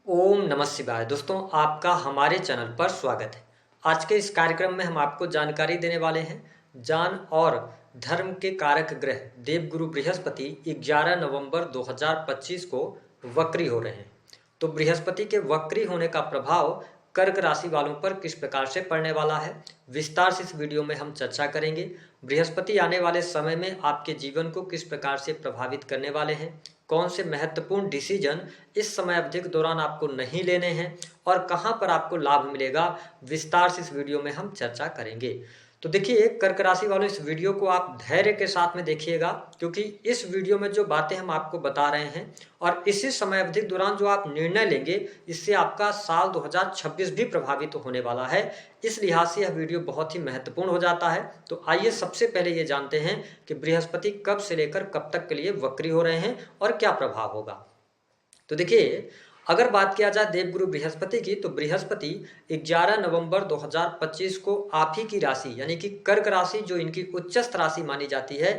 ओम नमः शिवाय। दोस्तों, आपका हमारे चैनल पर स्वागत है। आज के इस कार्यक्रम में हम आपको जानकारी देने वाले हैं जान और धर्म के कारक ग्रह देवगुरु बृहस्पति 11 नवंबर 2025 को वक्री हो रहे हैं। तो बृहस्पति के वक्री होने का प्रभाव कर्क राशि वालों पर किस प्रकार से पड़ने वाला है, विस्तार से इस वीडियो में हम चर्चा करेंगे। बृहस्पति आने वाले समय में आपके जीवन को किस प्रकार से प्रभावित करने वाले हैं, कौन से महत्वपूर्ण डिसीजन इस समय अवधि के दौरान आपको नहीं लेने हैं और कहां पर आपको लाभ मिलेगा, विस्तार से इस वीडियो में हम चर्चा करेंगे। तो देखिए, कर्क राशि वालों, इस वीडियो को आप धैर्य के साथ में देखिएगा, क्योंकि इस वीडियो में जो बातें हम आपको बता रहे हैं और इसी समय अवधि के दौरान जो आप निर्णय लेंगे, इससे आपका साल 2026 भी प्रभावित होने वाला है। इस लिहाज से यह वीडियो बहुत ही महत्वपूर्ण हो जाता है। तो आइए सबसे पहले ये जानते हैं कि बृहस्पति कब से लेकर कब तक के लिए वक्री हो रहे हैं और क्या प्रभाव होगा। तो देखिए, अगर बात किया जाए देवगुरु बृहस्पति की, तो बृहस्पति 11 नवंबर 2025 को आप ही की राशि यानी कि कर्क राशि, जो इनकी उच्चस्थ राशि मानी जाती है,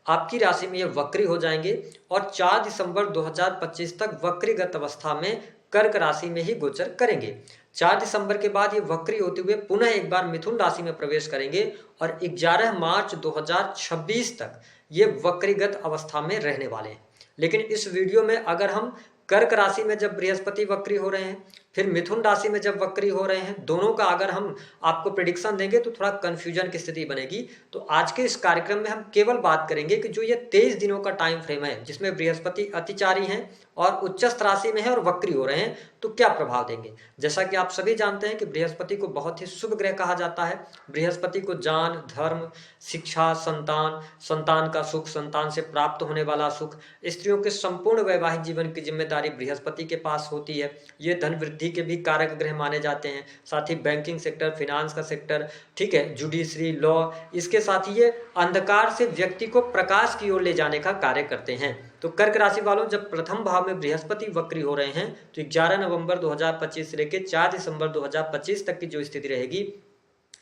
आपकी राशि में ये वक्री हो जाएंगे और 4 दिसंबर 2025 तक वक्रीगत अवस्था में कर्क राशि में ही गोचर करेंगे। 4 दिसंबर के बाद ये वक्री होते हुए पुनः एक बार मिथुन राशि में प्रवेश करेंगे और 11 मार्च 2026 तक ये वक्रीगत अवस्था में रहने वाले हैं। लेकिन इस वीडियो में अगर हम कर्क राशि में जब बृहस्पति वक्री हो रहे हैं, फिर मिथुन राशि में जब वक्री हो रहे हैं, दोनों का अगर हम आपको प्रेडिक्शन देंगे तो थोड़ा कंफ्यूजन की स्थिति बनेगी। तो आज के इस कार्यक्रम में हम केवल बात करेंगे कि जो ये 23 दिनों का टाइम फ्रेम है, जिसमें बृहस्पति अतिचारी हैं और उच्चस्थ राशि में है और वक्री हो रहे हैं, तो क्या प्रभाव देंगे। जैसा कि आप सभी जानते हैं कि बृहस्पति को बहुत ही शुभ ग्रह कहा जाता है। बृहस्पति को ज्ञान, धर्म, शिक्षा, संतान, संतान का सुख, संतान से प्राप्त होने वाला सुख, स्त्रियों के संपूर्ण वैवाहिक जीवन की जिम्मेदारी बृहस्पति के पास होती है। ये धन वृद्धि के भी कारक ग्रह माने जाते हैं। साथ ही बैंकिंग सेक्टर, फिनांस का सेक्टर, ठीक है, जुडिशरी, लॉ, इसके साथ ही ये अंधकार से व्यक्ति को प्रकाश की ओर ले जाने का कार्य करते हैं। तो कर्क राशि वालों, जब प्रथम भाव में बृहस्पति वक्री हो रहे हैं, तो 11 नवंबर 2025 से लेकर 4 दिसंबर 2025 तक की जो स्थिति रहेगी,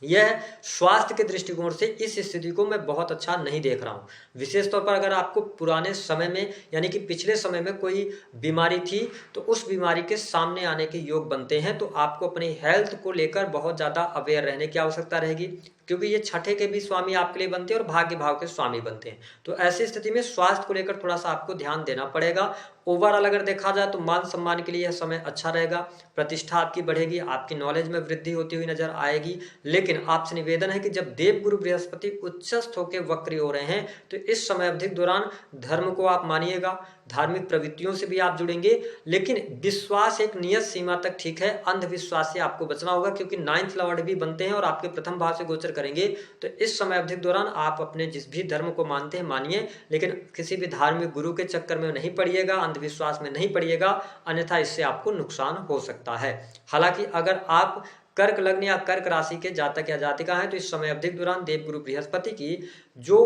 यह स्वास्थ्य के दृष्टिकोण से इस स्थिति को मैं बहुत अच्छा नहीं देख रहा हूं। विशेष तौर पर अगर आपको पुराने समय में यानी कि पिछले समय में कोई बीमारी थी, तो उस बीमारी के सामने आने के योग बनते हैं। तो आपको अपनी हेल्थ को लेकर बहुत ज्यादा अवेयर रहने की आवश्यकता रहेगी, क्योंकि ये छठे के भी स्वामी आपके लिए बनते हैं और भाग्य भाव के स्वामी बनते हैं। तो ऐसी स्थिति में स्वास्थ्य को लेकर थोड़ा सा आपको ध्यान देना पड़ेगा। ओवरऑल अगर देखा जाए तो मान सम्मान के लिए यह समय अच्छा रहेगा, प्रतिष्ठा आपकी बढ़ेगी, आपकी नॉलेज में वृद्धि होती हुई नजर आएगी। लेकिन आपसे निवेदन है कि जब देवगुरु बृहस्पति उच्चस्थ होकर वक्री हो रहे हैं, तो इस समय अवधि के दौरान धर्म को आप मानिएगा, धार्मिक प्रवृत्तियों से भी आप जुड़ेंगे, लेकिन विश्वास एक नियत सीमा तक ठीक है, अंधविश्वास से आपको बचना होगा, क्योंकि 9th लॉर्ड भी बनते हैं और आपके प्रथम भाव से गोचर करेंगे। तो इस समय अवधि के दौरान आप अपने जिस भी धर्म को मानते हैं मानिए, लेकिन किसी भी धार्मिक गुरु के चक्कर में नहीं पड़िएगा, अंधविश्वास में नहीं पड़िएगा, अन्यथा इससे आपको नुकसान हो सकता है। हालांकि अगर आप कर्क लग्न या कर्क राशि के जातक या जातिका हैं, तो इस समय अवधि के दौरान देवगुरु बृहस्पति की जो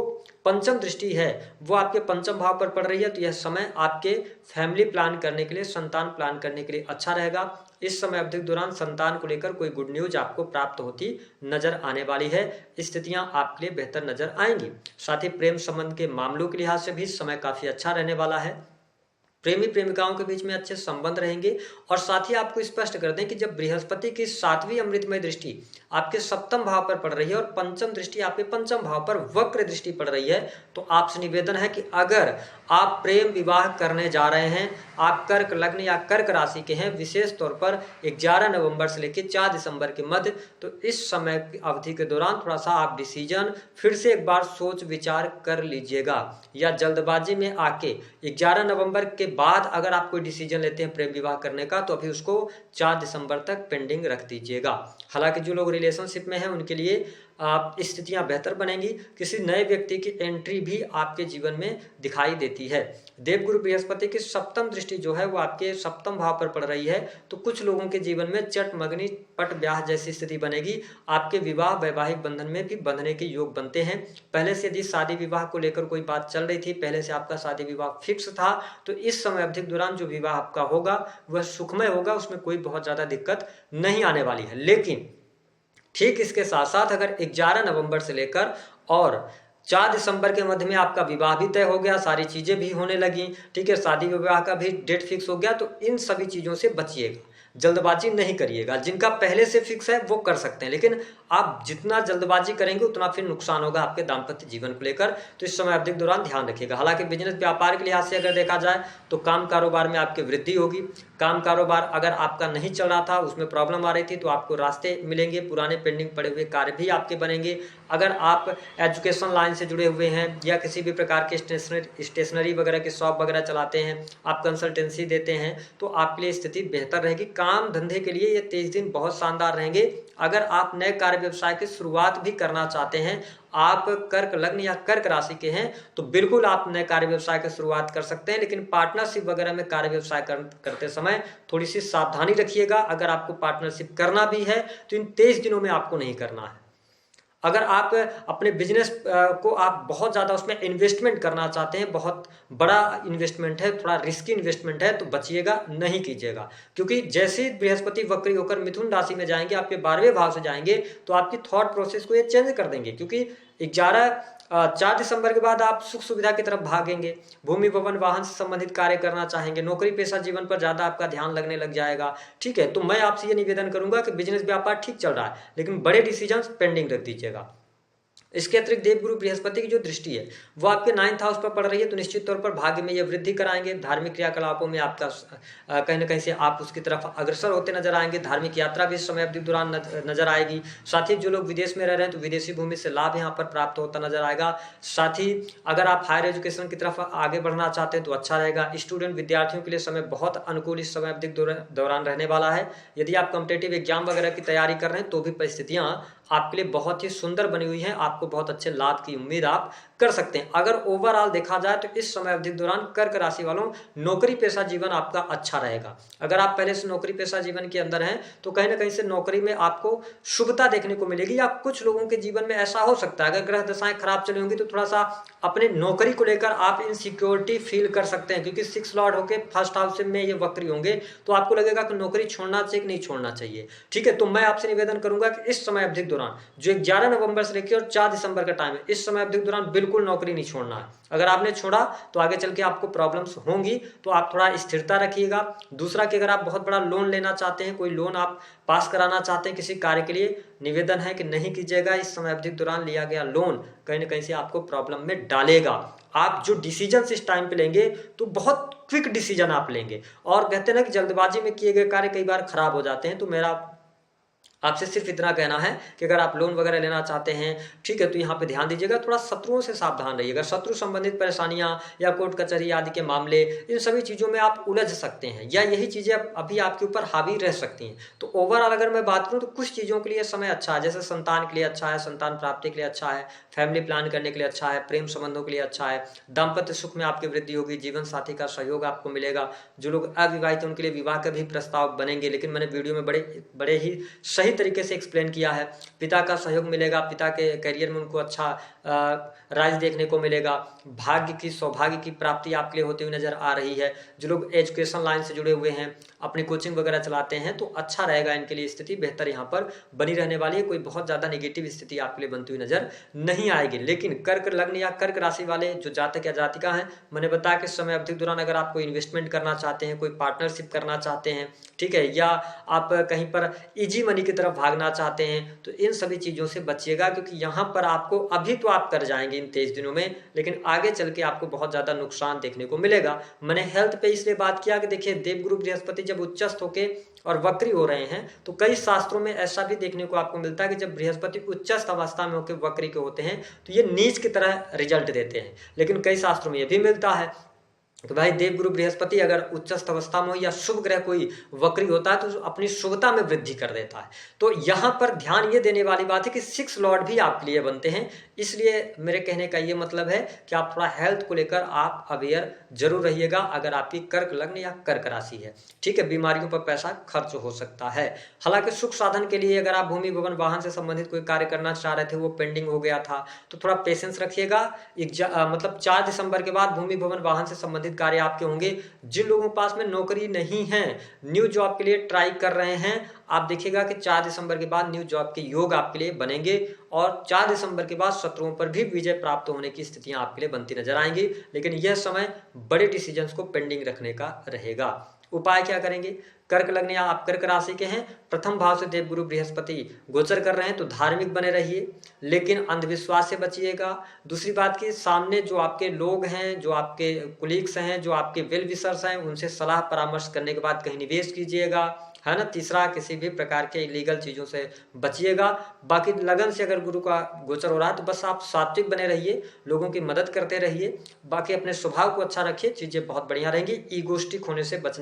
पंचम दृष्टि है वो आपके पंचम भाव पर पड़ रही है। तो यह समय आपके फैमिली प्लान करने के लिए, संतान प्लान करने के लिए अच्छा रहेगा। इस समय अवधि के दौरान संतान को लेकर कोई गुड न्यूज आपको प्राप्त होती नजर आने वाली है। स्थितियां आपके लिए बेहतर नजर आएंगी। साथ ही प्रेम संबंध के मामलों के लिहाज से भी समय काफी अच्छा रहने वाला है। प्रेमी प्रेमिकाओं के बीच में अच्छे संबंध रहेंगे। और साथ ही आपको स्पष्ट कर दें कि जब बृहस्पति की 7वीं अमृतमय दृष्टि आपके सप्तम भाव पर पड़ रही है और पंचम दृष्टि आपके पंचम भाव पर वक्र दृष्टि पड़ रही है, तो आपसे निवेदन है कि अगर आप प्रेम विवाह करने जा रहे हैं, आप कर्क लग्न या कर्क राशि के हैं, विशेष तौर पर 11 नवंबर से लेकर 4 दिसंबर के मध्य, तो इस समय की अवधि के दौरान थोड़ा सा आप डिसीजन फिर से एक बार सोच विचार कर लीजिएगा, या जल्दबाजी में आके 11 नवंबर के बाद अगर आप कोई डिसीजन लेते हैं प्रेम विवाह करने का, तो अभी उसको 4 दिसंबर तक पेंडिंग रख दीजिएगा। हालांकि जो लोग रिलेशनशिप में हैं उनके लिए स्थितियां बेहतर बनेंगी। किसी नए व्यक्ति की एंट्री भी आपके जीवन में दिखाई देती है। देवगुरु बृहस्पति की सप्तम दृष्टि जो है वो आपके सप्तम भाव पर पड़ रही है, तो कुछ लोगों के जीवन में चट मगनी पट ब्याह जैसी स्थिति बनेगी। आपके विवाह वैवाहिक बंधन में भी बंधने के योग बनते हैं। पहले से यदि शादी विवाह को लेकर कोई बात चल रही थी, पहले से आपका शादी विवाह फिक्स था, तो इस समय अवधि के दौरान जो विवाह आपका होगा वह सुखमय होगा, उसमें कोई बहुत ज्यादा दिक्कत नहीं आने वाली है। लेकिन ठीक इसके साथ साथ अगर 11 नवंबर से लेकर और 4 दिसंबर के मध्य में आपका विवाह भी तय हो गया, सारी चीजें भी होने लगी, ठीक है, शादी विवाह का भी डेट फिक्स हो गया। तो इन सभी चीजों से बचिएगा, जल्दबाजी नहीं करिएगा। जिनका पहले से फिक्स है वो कर सकते हैं, लेकिन आप जितना जल्दबाजी करेंगे उतना फिर नुकसान होगा आपके दाम्पत्य जीवन को लेकर। तो इस समय अवधि के दौरान ध्यान रखिएगा। हालांकि बिजनेस व्यापार के लिहाज से अगर देखा जाए तो काम कारोबार में आपकी वृद्धि होगी। काम कारोबार अगर आपका नहीं चल रहा था, उसमें प्रॉब्लम आ रही थी, तो आपको रास्ते मिलेंगे, पुराने पेंडिंग पड़े हुए कार्य भी आपके बनेंगे। अगर आप एजुकेशन लाइन से जुड़े हुए हैं या किसी भी प्रकार के स्टेशनरी वगैरह की शॉप वगैरह चलाते हैं, आप कंसल्टेंसी देते हैं, तो आपके लिए स्थिति बेहतर रहेगी। काम धंधे के लिए ये 23 दिन बहुत शानदार रहेंगे। अगर आप नए कार्य व्यवसाय की शुरुआत भी करना चाहते हैं, आप कर्क लग्न या कर्क राशि के हैं, तो बिल्कुल आप नए कार्य व्यवसाय की शुरुआत कर सकते हैं। लेकिन पार्टनरशिप वगैरह में कार्य व्यवसाय करते समय थोड़ी सी सावधानी रखिएगा। अगर आपको पार्टनरशिप करना भी है तो इन 23 दिनों में आपको नहीं करना है। अगर आप अपने बिजनेस को आप बहुत ज़्यादा उसमें इन्वेस्टमेंट करना चाहते हैं, बहुत बड़ा इन्वेस्टमेंट है, थोड़ा रिस्की इन्वेस्टमेंट है, तो बचिएगा, नहीं कीजिएगा। क्योंकि जैसे ही बृहस्पति वक्री होकर मिथुन राशि में जाएंगे, आपके 12वें भाव से जाएंगे, तो आपकी थॉट प्रोसेस को ये चेंज कर देंगे। क्योंकि 4 दिसंबर के बाद आप सुख सुविधा की तरफ भागेंगे, भूमि भवन वाहन से संबंधित कार्य करना चाहेंगे, नौकरी पेशा जीवन पर ज्यादा आपका ध्यान लगने लग जाएगा। ठीक है, तो मैं आपसे ये निवेदन करूंगा कि बिजनेस व्यापार ठीक चल रहा है, लेकिन बड़े डिसीजन पेंडिंग रख दीजिएगा। इसके अतिरिक्त देवगुरु बृहस्पति की जो दृष्टि है वो आपके 9th हाउस पर पड़ रही है, तो निश्चित तौर पर भाग्य में यह वृद्धि कराएंगे। धार्मिक क्रियाकलापों में आपका कहीं ना कहीं से आप उसकी तरफ अग्रसर होते नजर आएंगे। धार्मिक यात्रा भी इस समय अवधि के दौरान नजर आएगी। साथ ही जो लोग विदेश में रह रहे हैं तो विदेशी भूमि से लाभ यहाँ पर प्राप्त होता नजर आएगा। साथ ही अगर आप हायर एजुकेशन की तरफ आगे बढ़ना चाहते हैं तो अच्छा रहेगा। स्टूडेंट विद्यार्थियों के लिए समय बहुत अनुकूल इस समय अवधि के दौरान रहने वाला है। यदि आप कॉम्पिटेटिव एग्जाम वगैरह की तैयारी कर रहे हैं तो भी परिस्थितियां आपके लिए बहुत ही सुंदर बनी हुई हैं। आपको बहुत अच्छे लाभ की उम्मीद आप कर सकते हैं। अगर ओवरऑल देखा जाए तो इस समय अवधि के दौरान कर्क राशि वालों नौकरी पेशा जीवन आपका अच्छा रहेगा। अगर आप पहले से नौकरी पेशा जीवन के अंदर हैं तो कहीं ना कहीं से नौकरी में आपको शुभता देखने को मिलेगी। या कुछ लोगों के जीवन में ऐसा हो सकता है, अगर ग्रह दशाएं खराब चली होंगी तो थोड़ा सा अपने नौकरी को लेकर आप इनसिक्योरिटी फील कर सकते हैं। क्योंकि 6 लॉर्ड होकर फर्स्ट हाउस में ये वक्री होंगे तो आपको लगेगा कि नौकरी छोड़ना चाहिए कि नहीं छोड़ना चाहिए। ठीक है, तो मैं आपसे निवेदन करूंगा कि इस समय अवधि के दौरान जो 11 नवंबर से लेकर और 4 दिसंबर का टाइम है, इस समय अवधि के दौरान बिल्कुल नौकरी नहीं छोड़ना है। अगर आपने छोड़ा तो आगे चल के आपको प्रॉब्लम्स होंगी, तो आप थोड़ा स्थिरता रखिएगा। दूसरा कि अगर आप बहुत बड़ा लोन लेना चाहते हैं, कोई लोन आप पास कराना चाहते हैं किसी कार्य के लिए, निवेदन है कि नहीं कीजिएगा। इस समय अवधि के दौरान लिया गया लोन कहीं ना कहीं से आपको प्रॉब्लम में डालेगा। आप जो डिसीजन इस टाइम पे लेंगे तो बहुत क्विक डिसीजन आप लेंगे। और कहते हैं ना कि जल्दबाजी में किए गए कार्य कई बार खराब हो जाते हैं। तो मेरा आपसे सिर्फ इतना कहना है कि अगर आप लोन वगैरह लेना चाहते हैं, ठीक है, तो यहाँ पे ध्यान दीजिएगा, थोड़ा शत्रुओं से सावधान रहिएगा। शत्रु संबंधित परेशानियां या कोर्ट कचहरी आदि के मामले, इन सभी चीज़ों में आप उलझ सकते हैं या यही चीज़ें अभी आपके ऊपर हावी रह सकती हैं। तो ओवरऑल अगर मैं बात करूँ तो कुछ चीज़ों के लिए समय अच्छा है, जैसे संतान के लिए अच्छा है, संतान प्राप्ति के लिए अच्छा है, फैमिली प्लान करने के लिए अच्छा है, प्रेम संबंधों के लिए अच्छा है, दाम्पत्य सुख में आपकी वृद्धि होगी, जीवन साथी का सहयोग आपको मिलेगा। जो लोग अविवाहित हैं उनके लिए विवाह के भी प्रस्ताव बनेंगे, लेकिन मैंने वीडियो में बड़े ही सही तरीके से एक्सप्लेन किया है। पिता का सहयोग मिलेगा, पिता के करियर में उनको अच्छा राज देखने को मिलेगा। भाग्य की सौभाग्य की प्राप्ति आपके लिए होती हुई नजर आ रही है। जो लोग एजुकेशन लाइन से जुड़े हुए हैं, अपनी कोचिंग वगैरह चलाते हैं, तो अच्छा रहेगा, इनके लिए स्थिति बेहतर यहाँ पर बनी रहने वाली है। कोई बहुत ज्यादा नेगेटिव स्थिति आपके लिए बनती हुई नजर नहीं आएगी। लेकिन कर्क लग्न या कर्क राशि वाले जो जातक या जातिका हैं, मैंने बताया कि इस समय अवधि के दौरान अगर आप कोई इन्वेस्टमेंट करना चाहते हैं, कोई पार्टनरशिप करना चाहते हैं, ठीक है, या आप कहीं पर इजी मनी की तरफ भागना चाहते हैं, तो इन सभी चीजों से बचिएगा। क्योंकि यहाँ पर आपको अभी तो आप कर जाएंगे इन 23 दिनों में, लेकिन आगे चल के आपको बहुत ज्यादा नुकसान देखने को मिलेगा। मैंने हेल्थ पे इसलिए बात किया कि देखिए, देवगुरु बृहस्पति जब उच्चस्थ होके और वक्री हो रहे हैं तो कई शास्त्रों में ऐसा भी देखने को आपको मिलता है कि जब बृहस्पति उच्चस्थ अवस्था में होकर वक्री के होते हैं तो ये नीच की तरह रिजल्ट देते हैं। लेकिन कई शास्त्रों में यह भी मिलता है तो भाई देवगुरु बृहस्पति अगर उच्चस्थ अवस्था में हो या शुभ ग्रह कोई वक्री होता है तो अपनी शुभता में वृद्धि कर देता है। तो यहाँ पर ध्यान ये देने वाली बात है कि 6 लॉर्ड भी आपके लिए बनते हैं। इसलिए मेरे कहने का ये मतलब है कि आप थोड़ा हेल्थ को लेकर आप अवेयर जरूर रहिएगा अगर आपकी कर्क लग्न या कर्क राशि है। ठीक है, बीमारियों पर पैसा खर्च हो सकता है। हालांकि सुख साधन के लिए अगर आप भूमि भवन वाहन से संबंधित कोई कार्य करना चाह रहे थे, वो पेंडिंग हो गया था, तो थोड़ा पेशेंस रखिएगा। मतलब 4 दिसंबर के बाद भूमि भवन वाहन से संबंधित संबंधित कार्य आपके होंगे। जिन लोगों के पास में नौकरी नहीं है, न्यू जॉब के लिए ट्राई कर रहे हैं, आप देखिएगा कि 4 दिसंबर के बाद न्यू जॉब के योग आपके लिए बनेंगे और 4 दिसंबर के बाद शत्रुओं पर भी विजय प्राप्त होने की स्थितियां आपके लिए बनती नजर आएंगी। लेकिन यह समय बड़े डिसीजंस को पेंडिंग रखने का रहेगा। उपाय क्या करेंगे? कर्क लग्न या आप कर्क राशि के हैं, प्रथम भाव से देवगुरु बृहस्पति गोचर कर रहे हैं, तो धार्मिक बने रहिए, लेकिन अंधविश्वास से बचिएगा। दूसरी बात कि सामने जो आपके लोग हैं, जो आपके कुलीग्स हैं, जो आपके वेल विशर्स हैं, उनसे सलाह परामर्श करने के बाद कहीं निवेश कीजिएगा, है ना। तीसरा, किसी भी प्रकार के इलीगल चीजों से बचिएगा। बाकी लगन से अगर गुरु का गोचर हो रहा है तो बस आप सात्विक बने रहिए, लोगों की मदद करते रहिए, बाकी अपने स्वभाव को अच्छा रखिए, चीजें बहुत बढ़िया रहेंगी। ईगोस्टिक होने से बचने